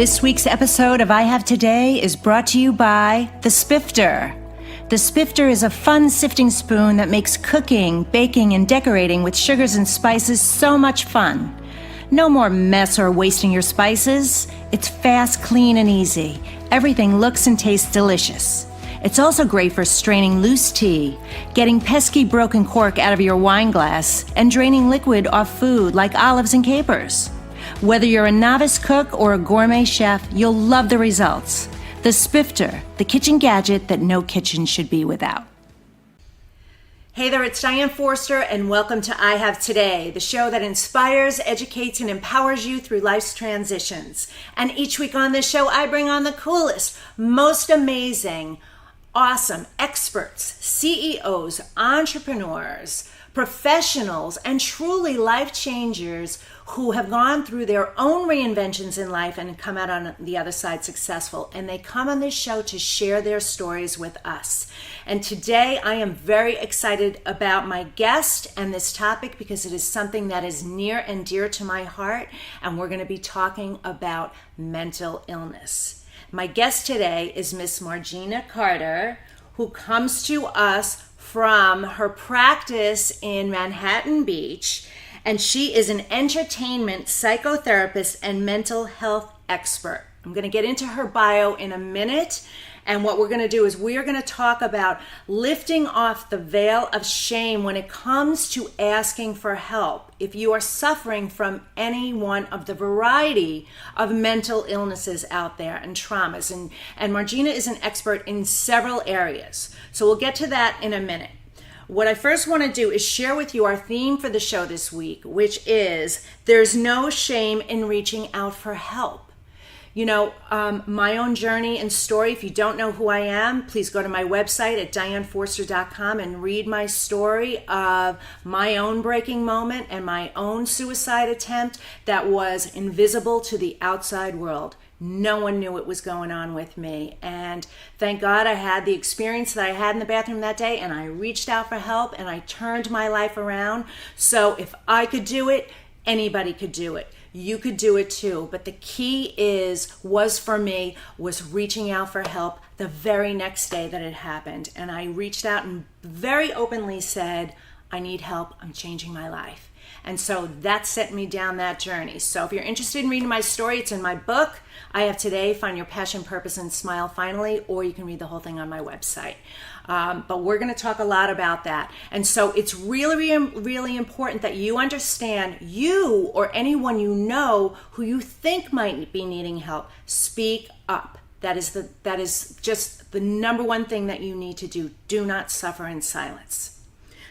This week's episode of I Have Today is brought to you by the Spifter. The Spifter is a fun sifting spoon that makes cooking, baking, and decorating with sugars and spices so much fun. No more mess or wasting your spices. It's fast, clean, and easy. Everything looks and tastes delicious. It's also great for straining loose tea, getting pesky broken cork out of your wine glass, and draining liquid off food like olives and capers. Whether you're a novice cook or a gourmet chef, you'll love the results. The Spifter, the kitchen gadget that no kitchen should be without. Hey there, it's Diane Forster, and welcome to I Have Today, the show that inspires, educates, and empowers you through life's transitions. And each week on this show, I bring on the coolest, most amazing, awesome experts, CEOs, entrepreneurs, professionals, and truly life changers who have gone through their own reinventions in life and come out on the other side successful. And they come on this show to share their stories with us. And today I am very excited about my guest and this topic because it is something that is near and dear to my heart. And we're going to be talking about mental illness. My guest today is Miss Margina Carter, who comes to us from her practice in Manhattan Beach. And she is an entertainment psychotherapist and mental health expert. I'm going to get into her bio in a minute. And what we're going to do is we are going to talk about lifting off the veil of shame when it comes to asking for help. If you are suffering from any one of the variety of mental illnesses out there and traumas. And Margina is an expert in several areas. So we'll get to that in a minute. What I first want to do is share with you our theme for the show this week, which is there's no shame in reaching out for help. You know, my own journey and story, if you don't know who I am, please go to my website at dianeforster.com and read my story of my own breaking moment and my own suicide attempt that was invisible to the outside world. No one knew what was going on with me. And thank God I had the experience that I had in the bathroom that day, and I reached out for help and I turned my life around. So if I could do it, anybody could do it. You could do it too. But the key was reaching out for help the very next day that it happened. And I reached out and very openly said, I need help. I'm changing my life. And so that set me down that journey. So if you're interested in reading my story, it's in my book, I Have Today, Find Your Passion, Purpose, and Smile Finally, or you can read the whole thing on my website. But we're going to talk a lot about that. And so it's really, really important that you understand, you or anyone you know who you think might be needing help, speak up. That is just the number one thing that you need to do. Do not suffer in silence.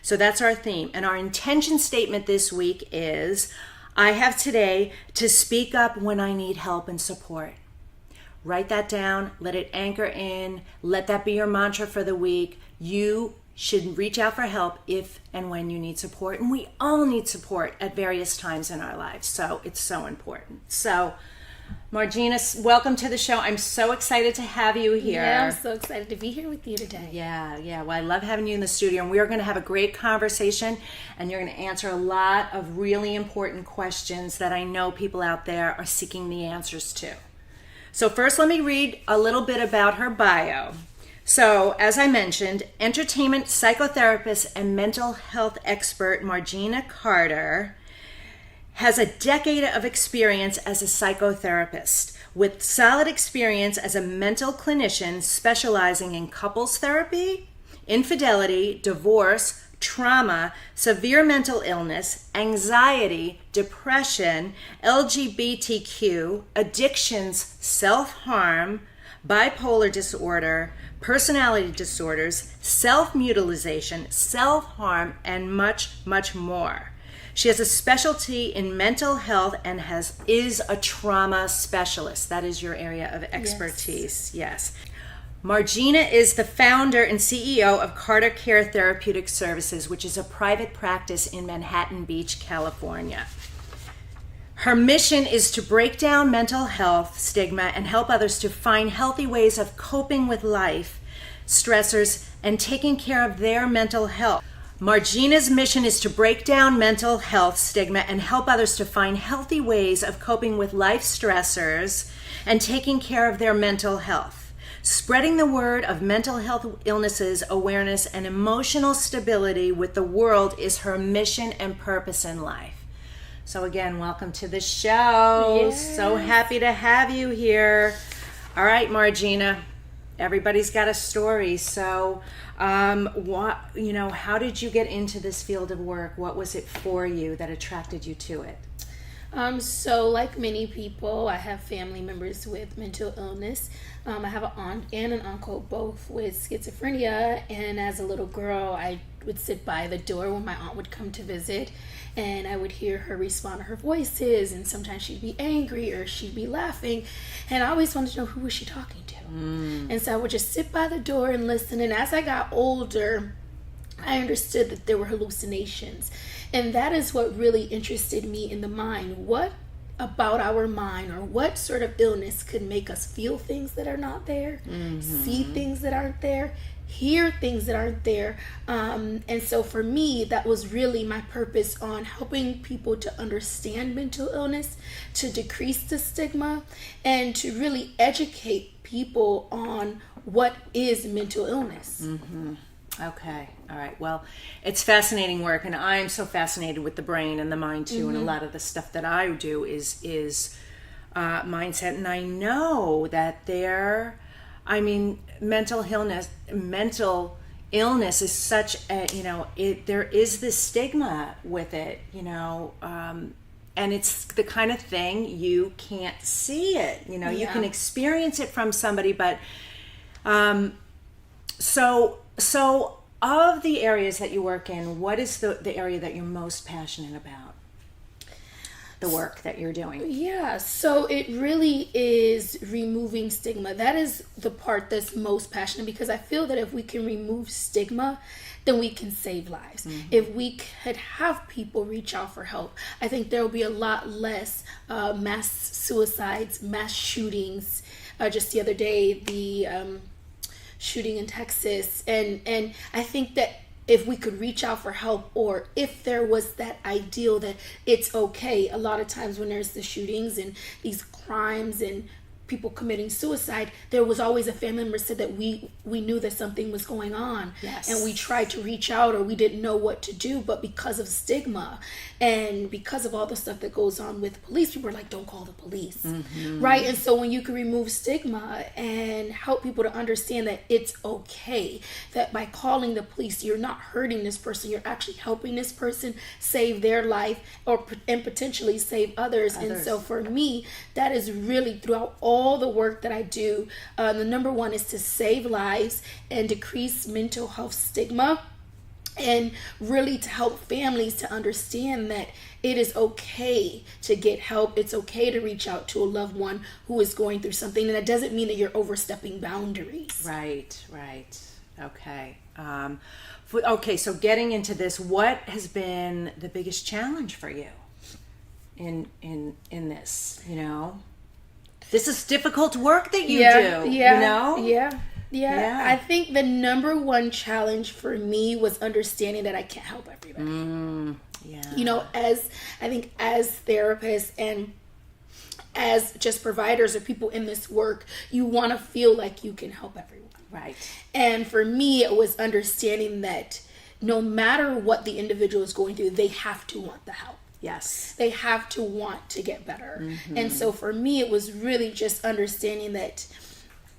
So that's our theme. And our intention statement this week is, I have today to speak up when I need help and support. Write that down. Let it anchor in. Let that be your mantra for the week. You should reach out for help if and when you need support. And we all need support at various times in our lives. So it's so important. So Margina, welcome to the show. I'm so excited to have you here. Yeah, I'm so excited to be here with you today. Yeah. Well, I love having you in the studio, and we are going to have a great conversation, and you're going to answer a lot of really important questions that I know people out there are seeking the answers to. So first, let me read a little bit about her bio. So, as I mentioned, entertainment psychotherapist and mental health expert Margina Carter has a decade of experience as a psychotherapist with solid experience as a mental clinician specializing in couples therapy, infidelity, divorce, trauma, severe mental illness, anxiety, depression, LGBTQ, addictions, self-harm, bipolar disorder, personality disorders, self-mutilation, self-harm, and much, much more. She has a specialty in mental health and is a trauma specialist. That is your area of expertise. Yes. Margina is the founder and CEO of Carter Care Therapeutic Services, which is a private practice in Manhattan Beach, California. Her mission is to break down mental health stigma and help others to find healthy ways of coping with life stressors and taking care of their mental health. Margina's mission is to break down mental health stigma and help others to find healthy ways of coping with life stressors and taking care of their mental health. Spreading the word of mental health illnesses, awareness, and emotional stability with the world is her mission and purpose in life. So again, welcome to the show. Yes. So happy to have you here. All right, Margina. Everybody's got a story. So, how did you get into this field of work? What was it for you that attracted you to it? So like many people, I have family members with mental illness. I have an aunt and an uncle, both with schizophrenia. And as a little girl, I would sit by the door when my aunt would come to visit, and I would hear her respond to her voices. And sometimes she'd be angry or she'd be laughing. And I always wanted to know, who was she talking to? And so I would just sit by the door and listen. And as I got older, I understood that there were hallucinations. And that is what really interested me in the mind. What about our mind, or what sort of illness could make us feel things that are not there, see things that aren't there, hear things that aren't there? And so for me, that was really my purpose on helping people to understand mental illness, to decrease the stigma, and to really educate people on what is mental illness. Okay. All right. Well, it's fascinating work, and I'm so fascinated with the brain and the mind too. And a lot of the stuff that I do is mindset. And I know that mental illness is such a, there is this stigma with it, and it's the kind of thing you can't see it. You can experience it from somebody, but so of the areas that you work in, what is the area that you're most passionate about? The work that you're doing. Yeah, so it really is removing stigma. That is the part that's most passionate, because I feel that if we can remove stigma, then we can save lives. If we could have people reach out for help, I think there will be a lot less mass suicides, mass shootings. Just the other day, the shooting in Texas, and I think that if we could reach out for help, or if there was that ideal that it's okay. A lot of times when there's the shootings and these crimes and people committing suicide, there was always a family member said that we knew that something was going on. Yes. And we tried to reach out, or we didn't know what to do, but because of stigma and because of all the stuff that goes on with police, people are like, don't call the police. Right? And so when you can remove stigma and help people to understand that it's okay, that by calling the police, you're not hurting this person, you're actually helping this person save their life, and potentially save others. And so for me, that is really throughout all the work that I do. The number one is to save lives and decrease mental health stigma, and really to help families to understand that it is okay to get help. It's okay to reach out to a loved one who is going through something, and that doesn't mean that you're overstepping boundaries. Right. Okay. Okay, so getting into this, what has been the biggest challenge for you in this, This is difficult work that you do, Yeah. I think the number one challenge for me was understanding that I can't help everybody. As therapists and as just providers or people in this work, you want to feel like you can help everyone. Right. And for me, it was understanding that no matter what the individual is going through, they have to want the help. Yes. They have to want to get better. And so for me, it was really just understanding that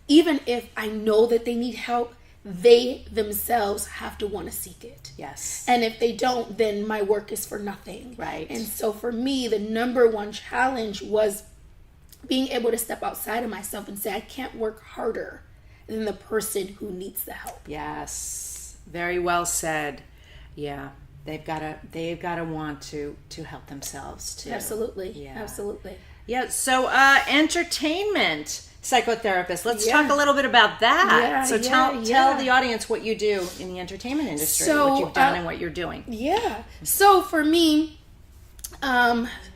even if I know that they need help, they themselves have to want to seek it. Yes. And if they don't, then my work is for nothing. Right. And so for me, the number one challenge was being able to step outside of myself and say, I can't work harder than the person who needs the help. Yes. Very well said. Yeah. They've got to want to help themselves too. Absolutely. Yeah. Absolutely. Yeah. So entertainment psychotherapist. Let's talk a little bit about that. Tell the audience what you do in the entertainment industry, what you've done and what you're doing. Yeah. So for me,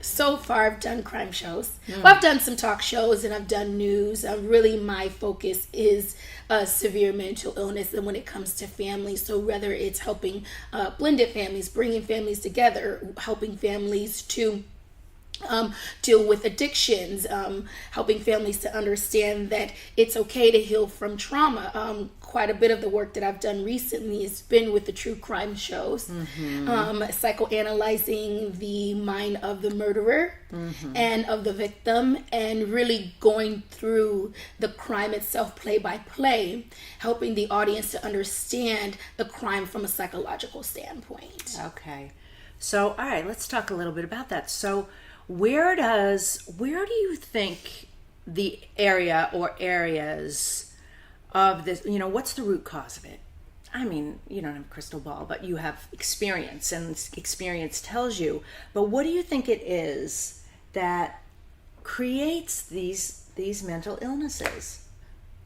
So far I've done crime shows. Well, I've done some talk shows and I've done news. Really my focus is severe mental illness and when it comes to families. So whether it's helping blended families, bringing families together, helping families to deal with addictions, helping families to understand that it's okay to heal from trauma. Quite a bit of the work that I've done recently has been with the true crime shows, psychoanalyzing the mind of the murderer and of the victim, and really going through the crime itself play by play, helping the audience to understand the crime from a psychological standpoint. Okay. So, all right, let's talk a little bit about that. So, where do you think the area or areas of this, what's the root cause of it? I mean, you don't have a crystal ball, but you have experience, and experience tells you. But what do you think it is that creates these mental illnesses?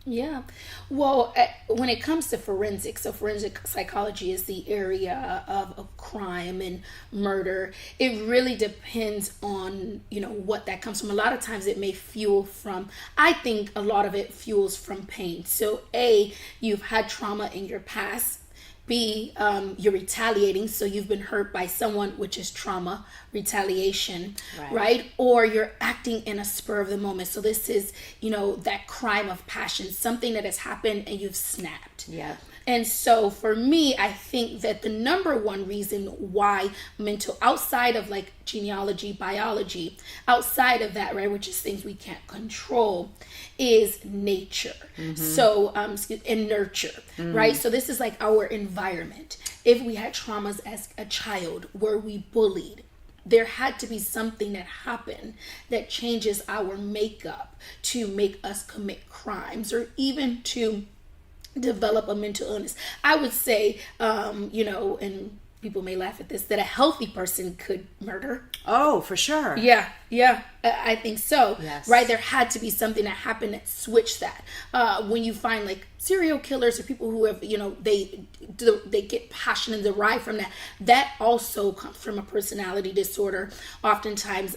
Yeah. Well, when it comes to forensics, so forensic psychology is the area of crime and murder. It really depends on, what that comes from. A lot of times it may fuel from, I think a lot of it fuels from pain. So A, you've had trauma in your past. B, you're retaliating, so you've been hurt by someone, which is trauma, retaliation, right? Or you're acting in a spur of the moment. So this is, that crime of passion, something that has happened and you've snapped. Yeah. And so for me, I think that the number one reason why outside of like genealogy, biology, outside of that, right, which is things we can't control, is nature. So, and nurture, right? So this is like our environment. If we had traumas as a child, were we bullied? There had to be something that happened that changes our makeup to make us commit crimes or even to develop a mental illness. I would say, and people may laugh at this, that a healthy person could murder. Oh, for sure. Yeah, I think so. Yes. Right? There had to be something that happened that switched that. When you find like serial killers or people who have, they get passion and derive from that. That also comes from a personality disorder. Oftentimes,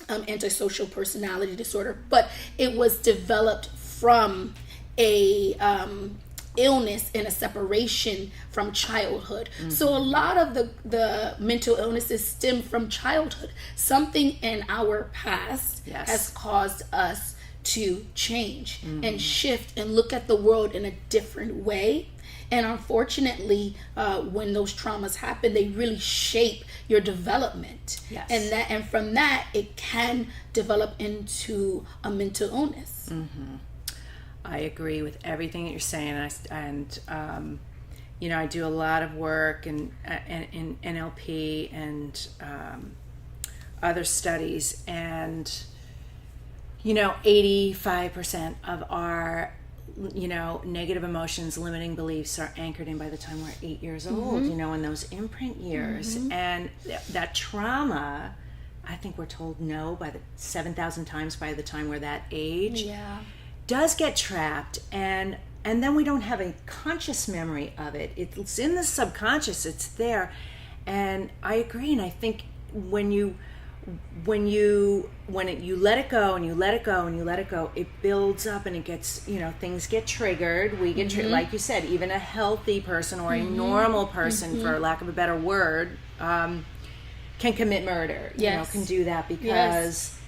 antisocial personality disorder, but it was developed from a illness and a separation from childhood. So a lot of the mental illnesses stem from childhood. Something in our past has caused us to change and shift and look at the world in a different way. And unfortunately, when those traumas happen, they really shape your development. Yes. And from that, it can develop into a mental illness. I agree with everything that you're saying, I do a lot of work in NLP and other studies, and 85% of our negative emotions, limiting beliefs are anchored in by the time we're 8 years old. In those imprint years, and that trauma, I think we're told no by the 7,000 times by the time we're that age. Yeah. Does get trapped, and then we don't have a conscious memory of it. It's in the subconscious, it's there. And I agree, and I think when you let it go and you let it go and you let it go, it builds up and it gets, things get triggered. We get like you said, even a healthy person or a normal person, for lack of a better word, can commit murder. Can do that because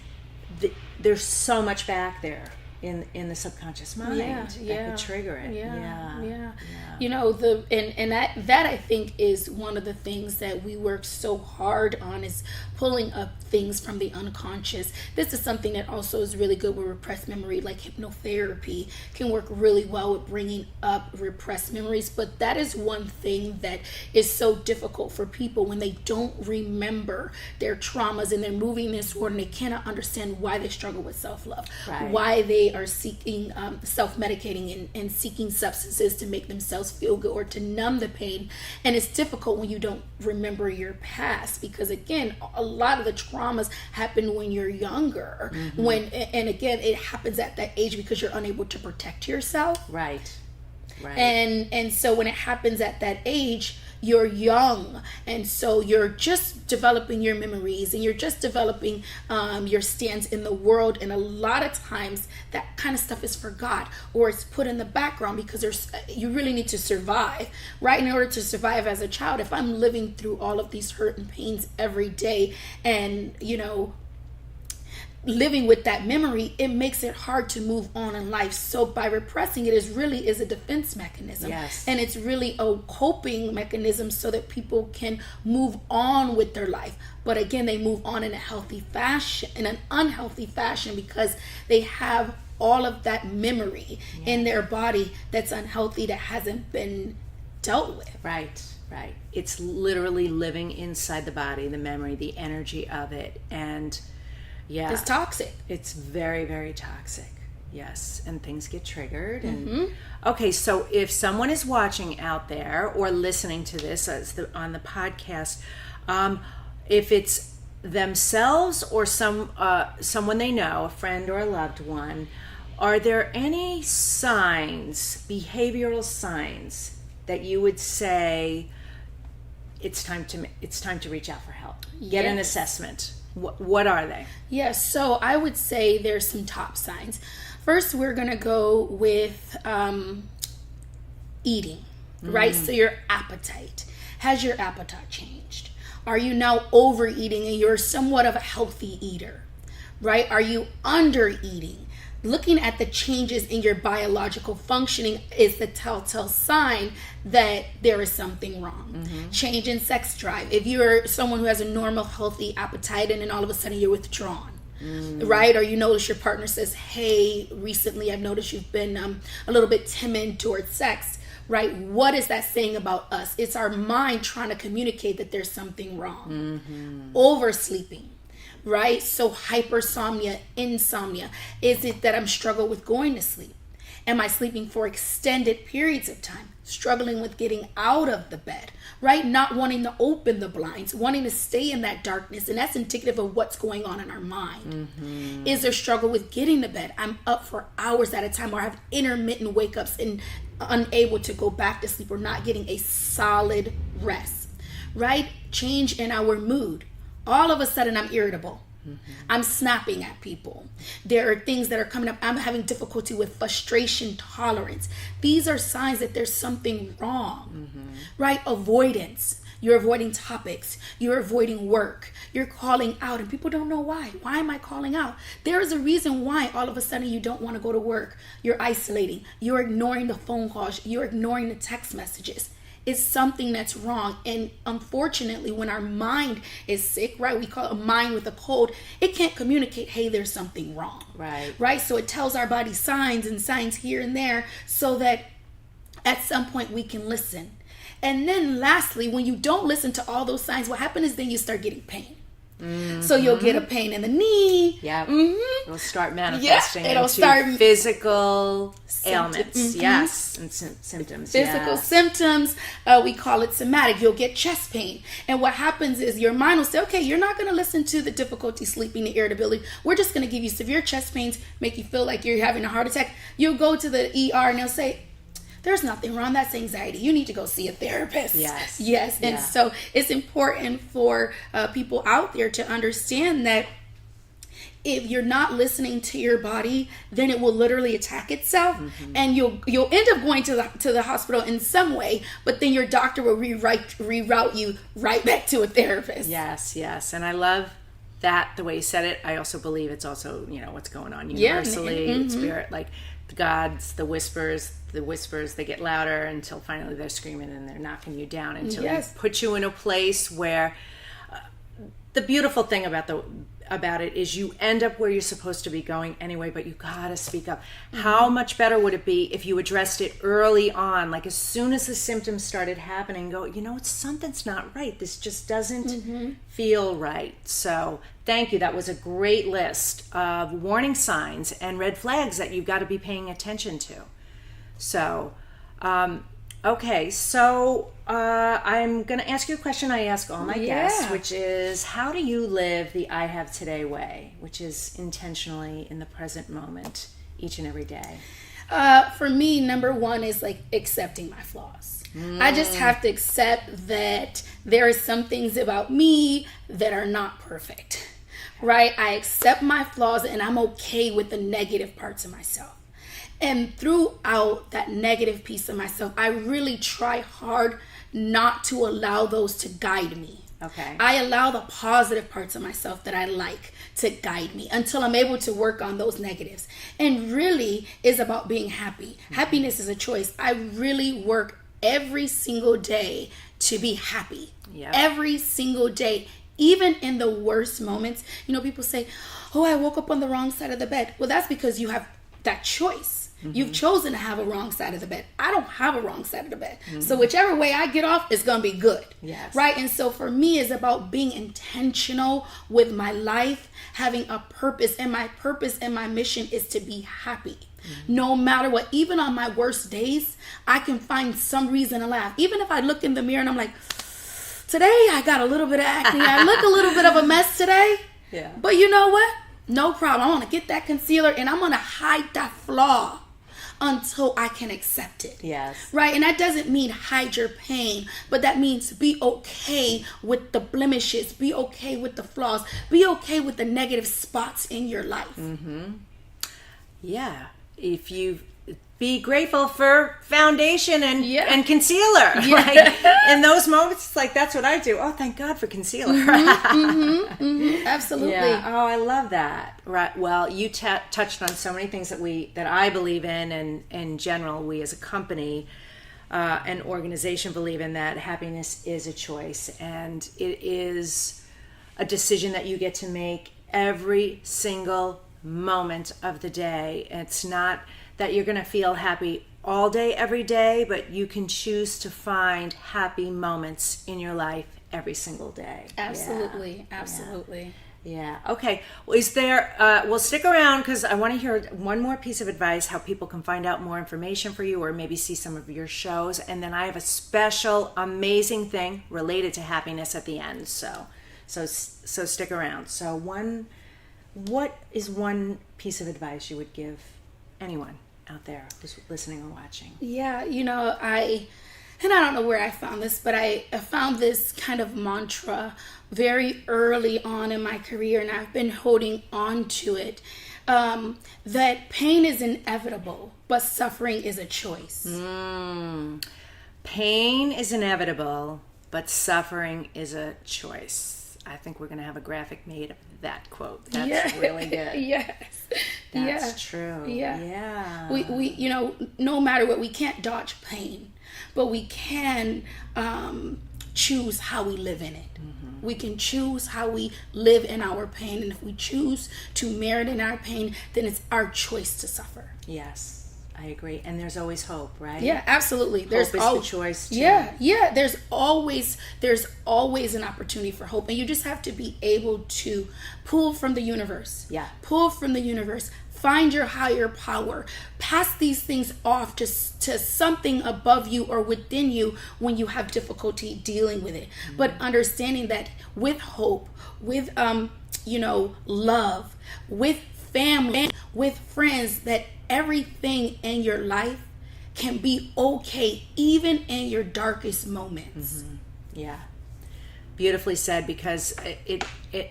there's so much back there in the subconscious mind that could trigger it. Yeah. That I think is one of the things that we work so hard on, is pulling up things from the unconscious. This is something that also is really good with repressed memory, like hypnotherapy can work really well with bringing up repressed memories. But that is one thing that is so difficult for people when they don't remember their traumas and they're moving this world and they cannot understand why they struggle with self-love, why they are seeking self-medicating and seeking substances to make themselves feel good or to numb the pain. And it's difficult when you don't remember your past, because again, a lot of the traumas happen when you're younger, and again, it happens at that age because you're unable to protect yourself. Right. And so when it happens at that age, you're young, and so you're just developing your memories and you're just developing your stance in the world, and a lot of times that kind of stuff is forgot or it's put in the background because you really need to survive, right? In order to survive as a child, if I'm living through all of these hurt and pains every day, and living with that memory, it makes it hard to move on in life. So by repressing it is a defense mechanism. Yes. And it's really a coping mechanism so that people can move on with their life. But again, they move on in a healthy fashion, in an unhealthy fashion, because they have all of that memory in their body that's unhealthy, that hasn't been dealt with. Right. It's literally living inside the body, the memory, the energy of it. And yeah, it's toxic. It's very, very toxic. Yes. And things get triggered. And okay, so if someone is watching out there or listening to this on the podcast, if it's themselves or someone they know, a friend or a loved one, are there any signs, behavioral signs, that you would say it's time to reach out for help, get an assessment? What are they? Yes, so I would say there's some top signs. First, we're going to go with eating, right? So your appetite. Has your appetite changed? Are you now overeating and you're somewhat of a healthy eater, right? Are you undereating? Looking at the changes in your biological functioning is the telltale sign that there is something wrong. Change in sex drive. If you're someone who has a normal, healthy appetite and then all of a sudden you're withdrawn, right? Or you notice your partner says, hey, recently I've noticed you've been a little bit timid towards sex, right? What is that saying about us? It's our mind trying to communicate that there's something wrong. Oversleeping. Right? So hypersomnia, insomnia. Is it that I'm struggling with going to sleep? Am I sleeping for extended periods of time? Struggling with getting out of the bed, right? Not wanting to open the blinds, wanting to stay in that darkness. And that's indicative of what's going on in our mind. Is there struggle with getting to bed? I'm up for hours at a time, or I have intermittent wake ups and unable to go back to sleep, or not getting a solid rest, right? Change in our mood. All of a sudden I'm irritable. I'm snapping at people. There are things that are coming up. I'm having difficulty with frustration tolerance. These are signs that there's something wrong, right? Avoidance. You're avoiding topics. You're avoiding work. You're calling out, and people don't know why. Why am I calling out? There is a reason why all of a sudden you don't want to go to work. You're isolating. You're ignoring the phone calls. You're ignoring the text messages. It's something that's wrong. And unfortunately, when our mind is sick, right, we call it a mind with a cold, it can't communicate, hey, there's something wrong. Right. So it tells our body signs here and there, so that at some point we can listen. And then lastly, when you don't listen to all those signs, what happens is then you start getting pain. So you'll get a pain in the knee. It'll start manifesting it'll into start physical ailments. Yes, and symptoms. Physical symptoms. We call it somatic. You'll get chest pain. And what happens is your mind will say, okay, you're not going to listen to the difficulty sleeping, the irritability. We're just going to give you severe chest pains, make you feel like you're having a heart attack. You'll go to the ER and they'll say, there's nothing wrong. That's anxiety. You need to go see a therapist. Yes. And so it's important for people out there to understand that if you're not listening to your body, then it will literally attack itself, and you'll end up going to the hospital in some way, but then your doctor will reroute you right back to a therapist. Yes. And I love that, the way you said it. I also believe it's also, what's going on universally, spirit, like the gods, the whispers, they get louder until finally they're screaming and they're knocking you down until they put you in a place where the beautiful thing about it is you end up where you're supposed to be going anyway, but you gotta speak up. How much better would it be if you addressed it early on, like as soon as the symptoms started happening, go, something's not right. This just doesn't feel right. So thank you. That was a great list of warning signs and red flags that you've got to be paying attention to. So, okay, so I'm going to ask you a question I ask all my guests, which is, how do you live the I Have Today way, which is intentionally in the present moment each and every day? For me, number one is like accepting my flaws. I just have to accept that there are some things about me that are not perfect, right? I accept my flaws and I'm okay with the negative parts of myself. And throughout that negative piece of myself, I really try hard not to allow those to guide me. Okay. I allow the positive parts of myself that I like to guide me until I'm able to work on those negatives. And really is about being happy. Happiness is a choice. I really work every single day to be happy. Yep. Every single day. Even in the worst moments. You know, people say, oh, I woke up on the wrong side of the bed. Well, that's because you have that choice. You've chosen to have a wrong side of the bed. I don't have a wrong side of the bed. So whichever way I get off is going to be good. Yes. Right? And so for me, it's about being intentional with my life, having a purpose. And my purpose and my mission is to be happy. No matter what. Even on my worst days, I can find some reason to laugh. Even if I look in the mirror and I'm like, today I got a little bit of acne. I look a little bit of a mess today. Yeah. But you know what? No problem. I want to get that concealer and I'm going to hide that flaw until I can accept it. Yes. Right? And that doesn't mean hide your pain, but that means be okay with the blemishes, be okay with the flaws, be okay with the negative spots in your life. Yeah. If you be grateful for foundation and Yeah. and concealer. Yeah. Like, in those moments, it's like, that's what I do. Oh, thank God for concealer. Absolutely. Yeah. Oh, I love that. Right. Well, you touched on so many things that I believe in, and in general, we as a company, an organization believe in, that happiness is a choice, and it is a decision that you get to make every single moment of the day. It's not that you're going to feel happy all day, every day, but you can choose to find happy moments in your life every single day. Absolutely. Absolutely. Yeah. Okay. Well, is there, well, stick around because I want to hear one more piece of advice, how people can find out more information for you or maybe see some of your shows. And then I have a special, amazing thing related to happiness at the end. So stick around. So what is one piece of advice you would give anyone out there who's listening or watching? Yeah, you know, I don't know where I found this, but I found this kind of mantra very early on in my career, and I've been holding on to it, that pain is inevitable, but suffering is a choice. Pain is inevitable, but suffering is a choice. I think we're going to have a graphic made of that quote. That's really good. Yes. That's true. Yeah. We you know, no matter what, we can't dodge pain, but we can choose how we live in it. We can choose how we live in our pain, and if we choose to merit in our pain, then it's our choice to suffer. Yes. I agree. And there's always hope, right? Yeah, absolutely. There's hope is always the choice too. Yeah. There's always an opportunity for hope, and you just have to be able to pull from the universe. Yeah. Pull from the universe. Find your higher power. Pass these things off to something above you or within you when you have difficulty dealing with it. But understanding that with hope, with love, with family, with friends, that everything in your life can be okay even in your darkest moments. Yeah. Beautifully said, because it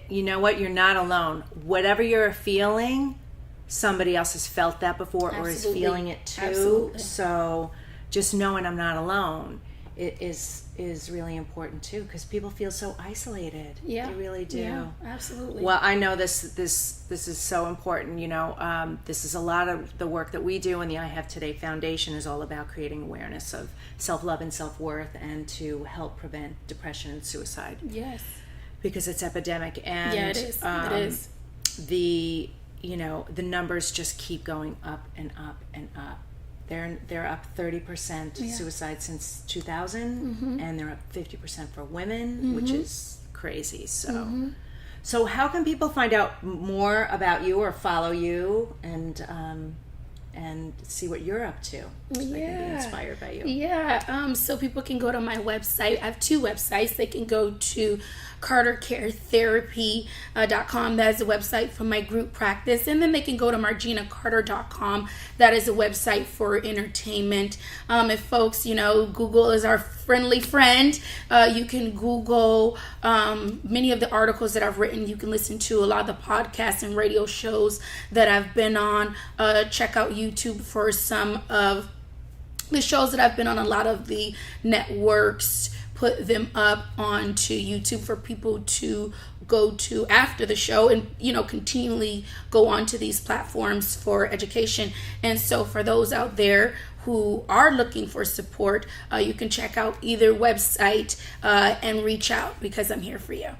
you know what, you're not alone. Whatever you're feeling, somebody else has felt that before or is feeling it too. Absolutely. So just knowing I'm not alone is really important too, because people feel so isolated. Yeah, they really do. Yeah, absolutely. Well, I know this is so important. You know, this is a lot of the work that we do, and the I Have Today Foundation is all about creating awareness of self-love and self-worth, and to help prevent depression and suicide. Yes, because it's epidemic, and yeah, it is. It is. The numbers just keep going up and up and up. They're up 30% suicide since 2000, and they're up 50% for women, which is crazy. So how can people find out more about you or follow you? And and see what you're up to, so they can be inspired by you. Yeah, so people can go to my website. I have 2 websites. They can go to CarterCareTherapy.com. That is a website for my group practice. And then they can go to MarginaCarter.com. That is a website for entertainment. If folks, Google is our friendly friend. You can Google many of the articles that I've written. You can listen to a lot of the podcasts and radio shows that I've been on. Check out YouTube for some of the shows that I've been on. A lot of the networks put them up onto YouTube for people to go to after the show and continually go on to these platforms for education. And so for those out there who are looking for support, you can check out either website and reach out, because I'm here for you.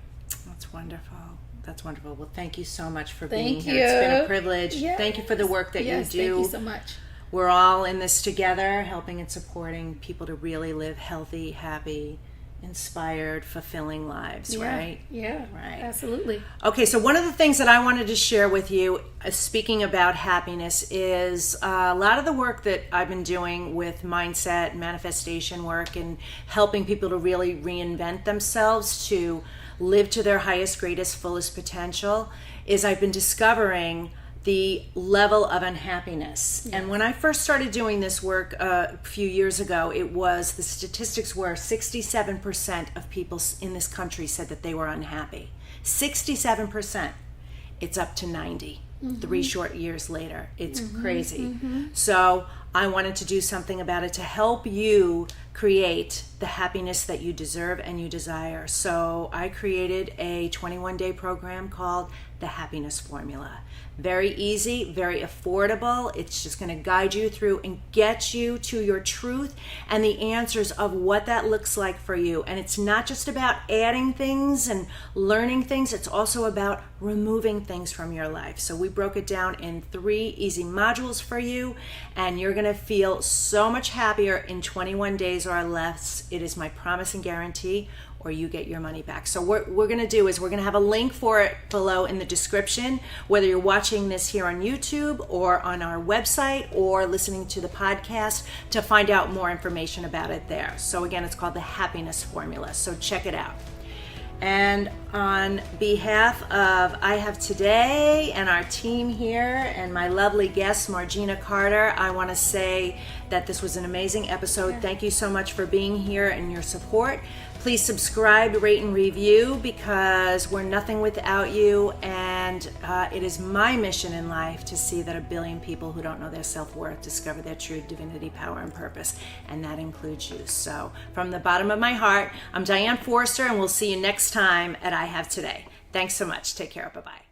That's wonderful. That's wonderful. Well, thank you so much for being Thank here. you. It's been a privilege. Yes. Thank you for the work that you do. Thank you so much. We're all in this together, helping and supporting people to really live healthy, happy, inspired, fulfilling lives, right? Yeah, right. Absolutely. Okay, so one of the things that I wanted to share with you, speaking about happiness, is a lot of the work that I've been doing with mindset, manifestation work, and helping people to really reinvent themselves to live to their highest, greatest, fullest potential, is I've been discovering the level of unhappiness. And when I first started doing this work a few years ago, the statistics were 67% of people in this country said that they were unhappy. 67%. It's up to 90. 3 short years later. It's crazy. So I wanted to do something about it to help you create the happiness that you deserve and you desire. So I created a 21-day program called The Happiness Formula. Very easy, very affordable. It's just going to guide you through and get you to your truth and the answers of what that looks like for you. And it's not just about adding things and learning things. It's also about removing things from your life. So we broke it down in 3 easy modules for you, and you're going to feel so much happier in 21 days or less. It is my promise and guarantee, or you get your money back. So what we're going to do is we're going to have a link for it below in the description, whether you're watching this here on YouTube or on our website or listening to the podcast, to find out more information about it there. So again, it's called The Happiness Formula. So check it out. And on behalf of I Have Today and our team here and my lovely guest, Margina Carter, I want to say that this was an amazing episode. Thank you so much for being here and your support. Please subscribe, rate, and review, because we're nothing without you. And it is my mission in life to see that 1 billion people who don't know their self-worth discover their true divinity, power, and purpose. And that includes you. So from the bottom of my heart, I'm Diane Forrester, and we'll see you next time at I Have Today. Thanks so much. Take care. Bye-bye.